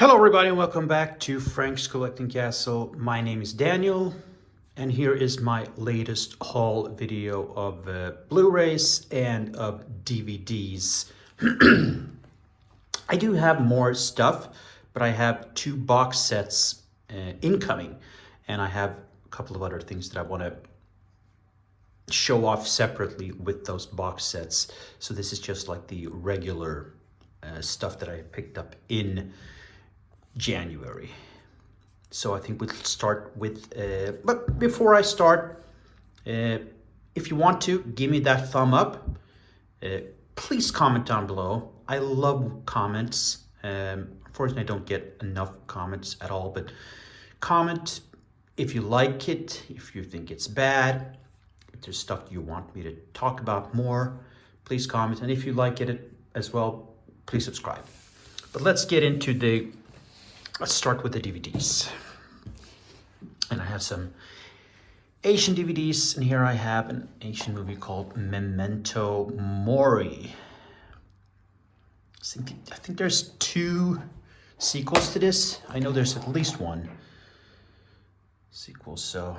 Hello everybody and welcome back to Frank's Collecting Castle. My name is Daniel and here is my latest haul video of Blu-rays and of DVDs. I do have more stuff, but I have 2 box sets incoming, and I have a couple of other things that I want to show off separately with those box sets. So this is just like the regular stuff that I picked up in January. So I think we'll start with, but before I start, if you want to, give me that thumb up. Please comment down below. I love comments. Unfortunately, I don't get enough comments at all, but comment if you like it, if you think it's bad, if there's stuff you want me to talk about more, please comment. And if you like it as well, please subscribe. But let's get into let's start with the DVDs. And I have some Asian DVDs, and here I have an Asian movie called Memento Mori. I think there's 2 sequels to this. I know there's at least 1 sequel, so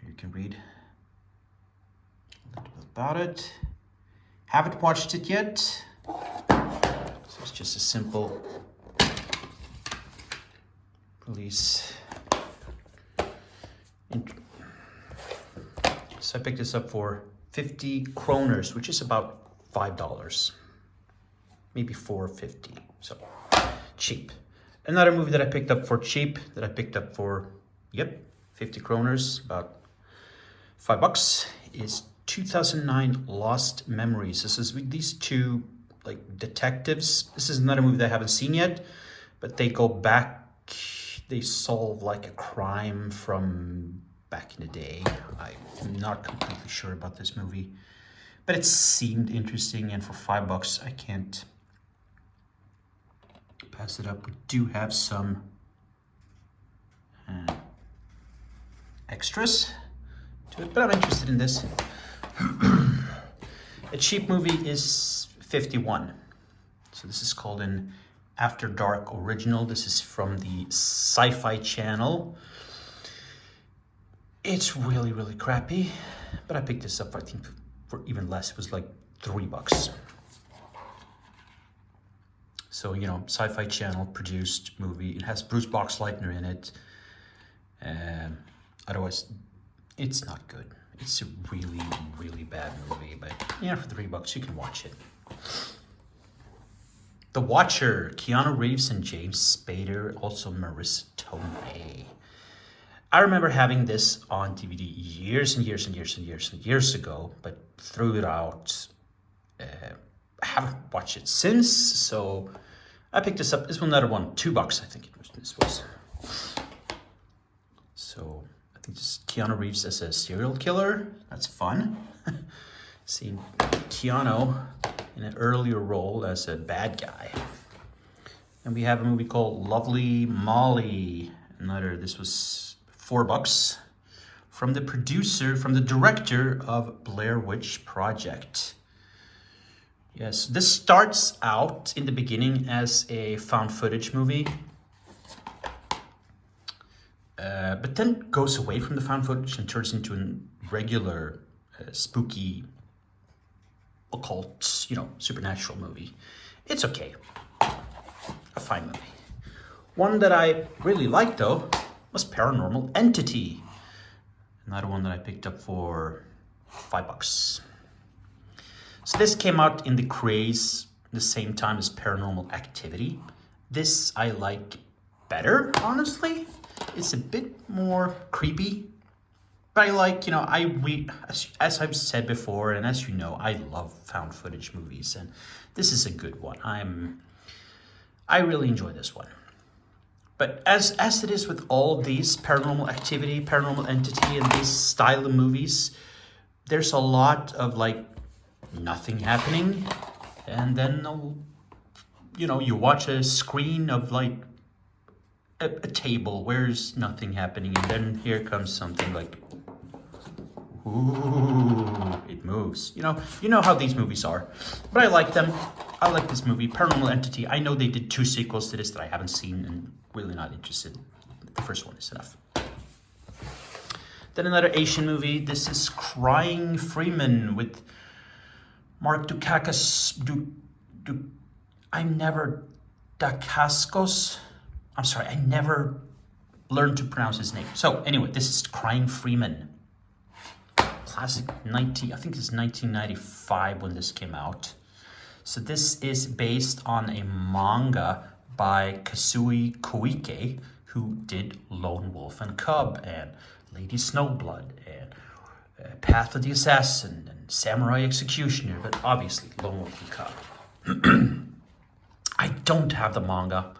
you can read a little bit about it. Haven't watched it yet. So it's just a simple release. So I picked this up for 50 kroners, which is about $5, maybe $4.50. So cheap. Another movie that I picked up for cheap, that I picked up for 50 kroners, about $5, is 2009 Lost Memories. This is with these 2 like detectives. This is another movie that I haven't seen yet, but they go back, they solve like a crime from back in the day. I'm not completely sure about this movie, but it seemed interesting, and for $5 I can't pass it up. We do have some extras to it, but I'm interested in this. A cheap movie is 51. So this is called an After Dark original. This is from the Sci-Fi Channel. It's really, really crappy, but I picked this up, I think, for even less. It was like $3. So, you know, Sci-Fi Channel produced movie. It has Bruce Boxleitner in it. Otherwise, it's not good. It's a really, really bad movie, but yeah, for $3 you can watch it. The Watcher, Keanu Reeves and James Spader, also Marissa Tomei. I remember having this on DVD years and years and years and years and years ago, but threw it out. I haven't watched it since, so I picked this up. This one, another one, $2 I think it was. This was. So I think this is Keanu Reeves as a serial killer. That's fun. Seeing Keanu in an earlier role as a bad guy. And we have a movie called Lovely Molly. This was $4 from the producer, from the director of Blair Witch Project. Yes, this starts out in the beginning as a found footage movie, but then goes away from the found footage and turns into a regular spooky, occult, supernatural movie. It's okay. A fine movie. One that I really liked, though, was Paranormal Entity. Another one that I picked up for $5. So this came out in the craze the same time as Paranormal Activity. This I like better, honestly. It's a bit more creepy. But I like, as I've said before, and as you know, I love found footage movies, and this is a good one. I really enjoy this one. But as it is with all these Paranormal Activity, Paranormal Entity, and these style of movies, there's a lot of nothing happening, and then you watch a screen of a table where there's nothing happening, and then here comes something Ooh, it moves. You know how these movies are. But I like them. I like this movie, Paranormal Entity. I know they did 2 sequels to this that I haven't seen and really not interested. The first one is enough. Then another Asian movie. This is Crying Freeman with Mark Dacascos. Dacascos. I'm sorry, I never learned to pronounce his name. So anyway, this is Crying Freeman. Classic I think it's 1995 when this came out. So this is based on a manga by Kasui Koike, who did Lone Wolf and Cub and Lady Snowblood and Path of the Assassin and Samurai Executioner, but obviously Lone Wolf and Cub. I don't have the manga,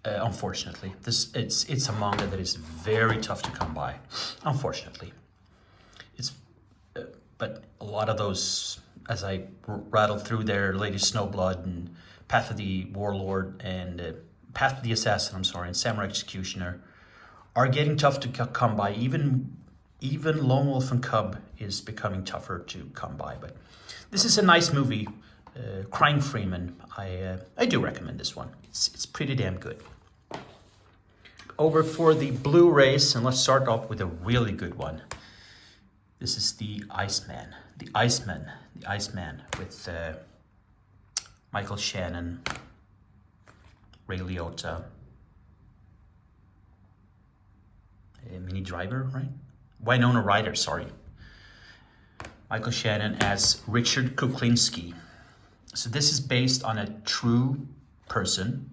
unfortunately. It's a manga that is very tough to come by, unfortunately. But a lot of those, as I rattled through there, Lady Snowblood and Path of the Warlord and Path of the Assassin, and Samurai Executioner are getting tough to come by. Even Lone Wolf and Cub is becoming tougher to come by. But this is a nice movie, Crying Freeman. I do recommend this one. It's pretty damn good. Over for the Blu-rays, and let's start off with a really good one. This is The Iceman with Michael Shannon, Ray Liotta, Minnie Driver, right? Winona Ryder, sorry. Michael Shannon as Richard Kuklinski. So this is based on a true person,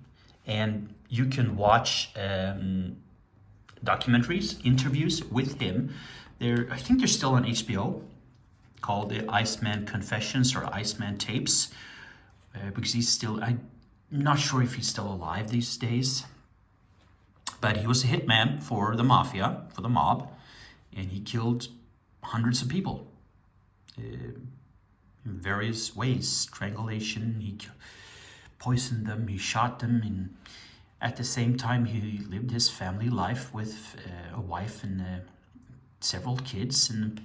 and you can watch documentaries, interviews with him. I think they're still on HBO, called the Iceman Confessions or Iceman Tapes, because he's still, I'm not sure if he's still alive these days, but he was a hitman for the mafia, for the mob, and he killed hundreds of people in various ways. Strangulation, he poisoned them, he shot them, and at the same time he lived his family life with a wife and several kids. And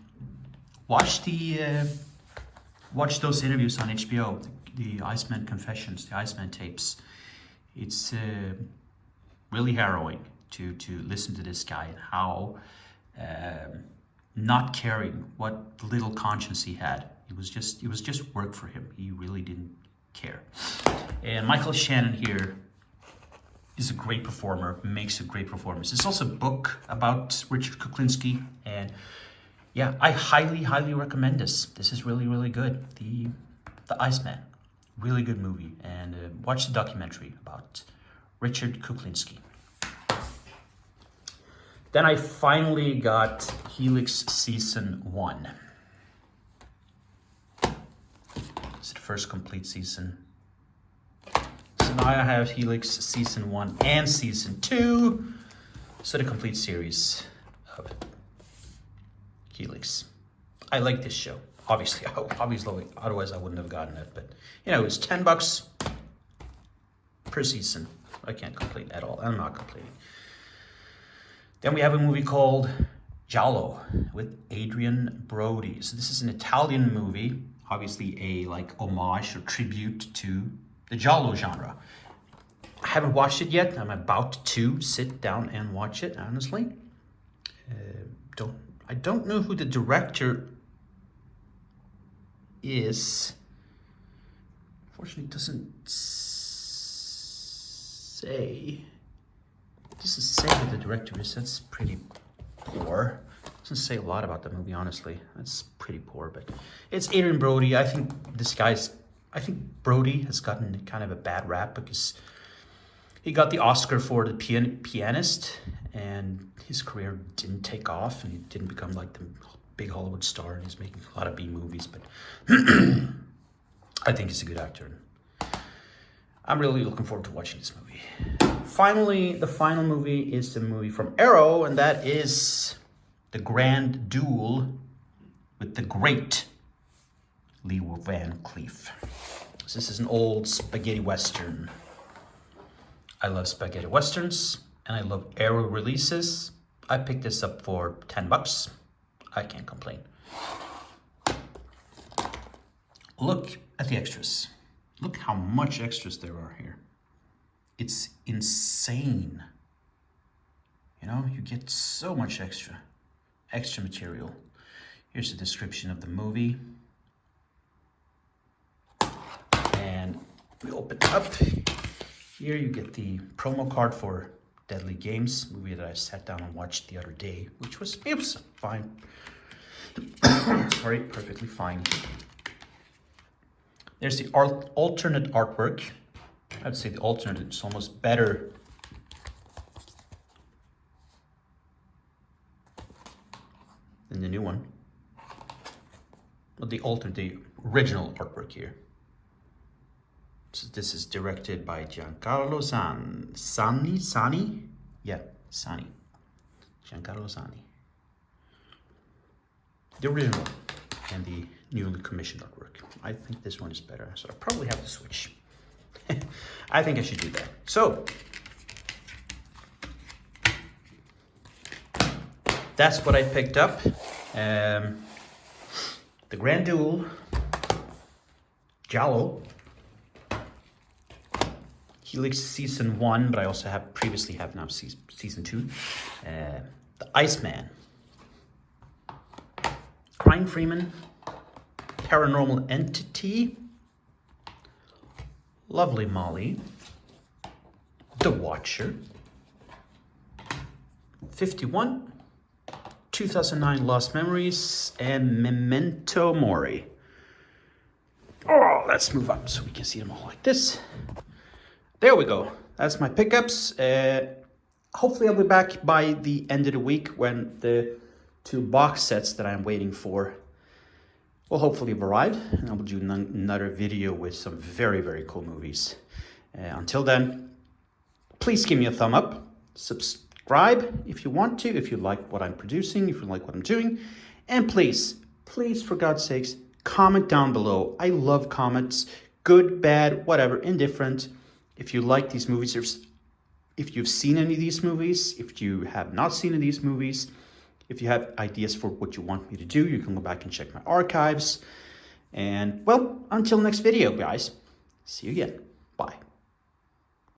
watch those interviews on HBO, the Iceman Confessions, the Iceman Tapes. It's really harrowing to listen to this guy and how not caring what little conscience he had. It was just work for him. He really didn't care. And Michael Shannon here is a great performer, makes a great performance. There's also a book about Richard Kuklinski, and yeah, I highly recommend this. This is really, really good. The Iceman, really good movie, and watch the documentary about Richard Kuklinski. Then I finally got Helix Season 1. It's the first complete season. So now I have Helix Season 1 and Season 2. So the complete series of Helix. I like this show. Obviously, otherwise I wouldn't have gotten it. But, it was $10 per season. I can't complain at all. I'm not complaining. Then we have a movie called Giallo with Adrian Brody. So this is an Italian movie, obviously a homage or tribute to the Giallo genre. I haven't watched it yet. I'm about to sit down and watch it, honestly. I don't know who the director is. Unfortunately, it doesn't say. It doesn't say who the director is. That's pretty poor. Doesn't say a lot about the movie, honestly. That's pretty poor, but it's Adrian Brody. I think Brody has gotten kind of a bad rap because he got the Oscar for The Pianist, and his career didn't take off, and he didn't become like the big Hollywood star, and he's making a lot of B movies, but I think he's a good actor. I'm really looking forward to watching this movie. Finally, the final movie is the movie from Arrow, and that is The Grand Duel with the great Lee Van Cleef. So this is an old spaghetti western. I love spaghetti westerns, and I love Arrow releases. I picked this up for $10. I can't complain. Look at the extras. Look how much extras there are here. It's insane. You know, you get so much extra material. Here's the description of the movie. And we open it up. Here you get the promo card for Deadly Games, movie that I sat down and watched the other day, which was, it was fine. Sorry, perfectly fine. There's the alternate artwork. I'd say the alternate is almost better than the new one. Well, the original artwork here. So this is directed by Giancarlo Sani? Yeah, Sani. Giancarlo Sani. The original and the newly commissioned artwork. I think this one is better, so I probably have to switch. I think I should do that. So, that's what I picked up. The Grand Duel, Giallo, Helix Season 1, but I also previously have now Season 2. The Iceman, Crying Freeman, Paranormal Entity, Lovely Molly, The Watcher, 51, 2009 Lost Memories, and Memento Mori. Oh, let's move up so we can see them all like this. There we go. That's my pickups. Hopefully I'll be back by the end of the week when the 2 box sets that I'm waiting for will hopefully have arrived. And I will do another video with some very, very cool movies. Until then, please give me a thumb up. Subscribe if you want to, if you like what I'm producing, if you like what I'm doing. And please, for God's sakes, comment down below. I love comments. Good, bad, whatever, indifferent. If you like these movies, if you've seen any of these movies, if you have not seen any of these movies, if you have ideas for what you want me to do, you can go back and check my archives. And, well, until next video, guys. See you again.